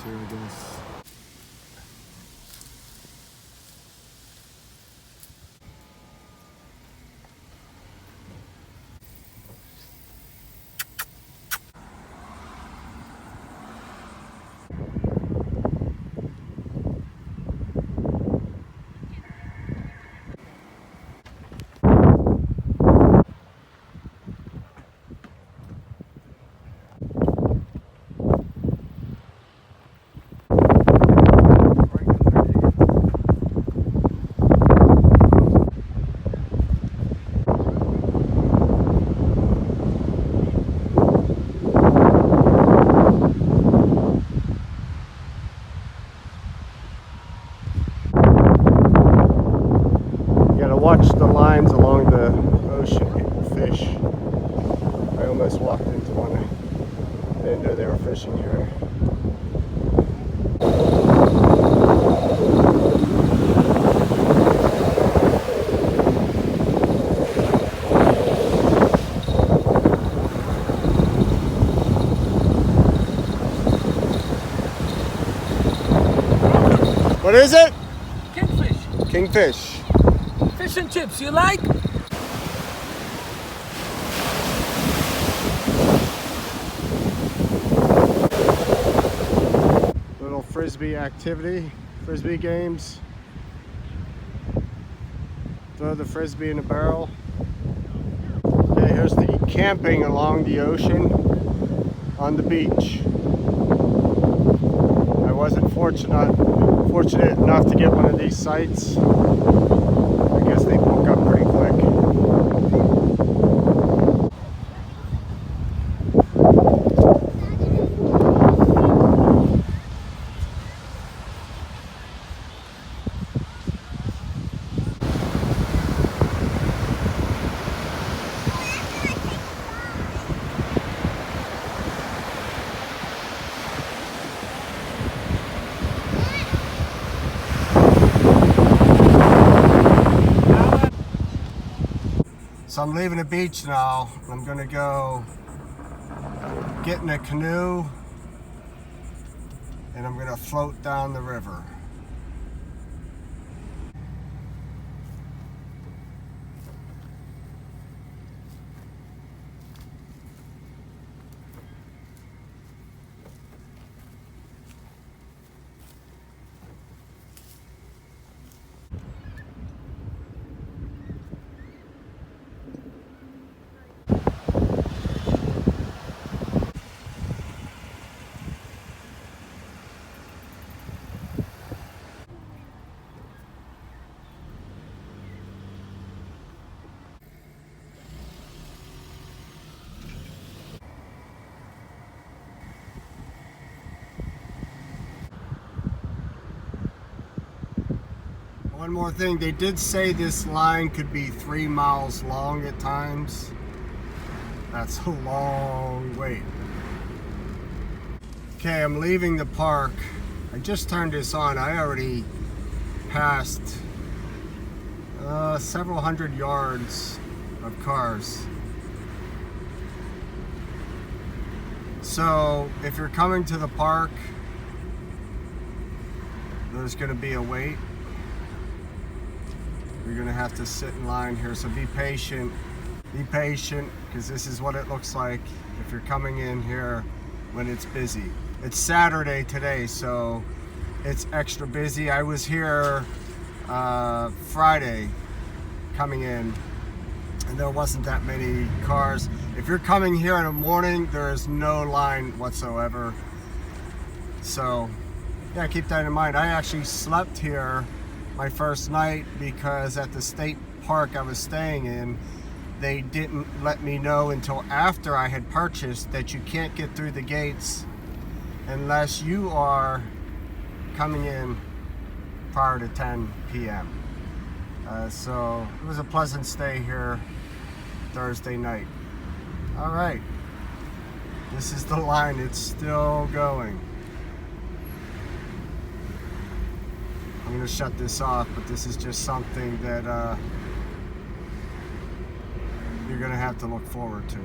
here, I guess. Watch the lines along the ocean getting fish. I almost walked into one. I didn't know they were fishing here. What is it? Kingfish. Kingfish. Fish and chips, you like? Little frisbee activity, frisbee games. Throw the frisbee in a barrel. Okay, here's the camping along the ocean on the beach. I wasn't fortunate enough to get one of these sites. I guess they book up pretty quick. So I'm leaving the beach now. I'm gonna go get in a canoe and I'm gonna float down the river. One more thing, they did say this line could be 3 miles long at times. That's a long wait. Okay, I'm leaving the park. I just turned this on. I already passed several hundred yards of cars. So if you're coming to the park, there's going to be a wait. You're gonna have to sit in line here, so be patient. Be patient, because this is what it looks like if you're coming in here when it's busy. It's Saturday today, so it's extra busy. I was here Friday coming in, and there wasn't that many cars. If you're coming here in the morning, there is no line whatsoever. So, yeah, keep that in mind. I actually slept here my first night because at the state park I was staying in, they didn't let me know until after I had purchased that you can't get through the gates unless you are coming in prior to 10 p.m. So it was a pleasant stay here Thursday night. All right, this is the line. It's still going. I'm going to shut this off, but this is just something that you're going to have to look forward to.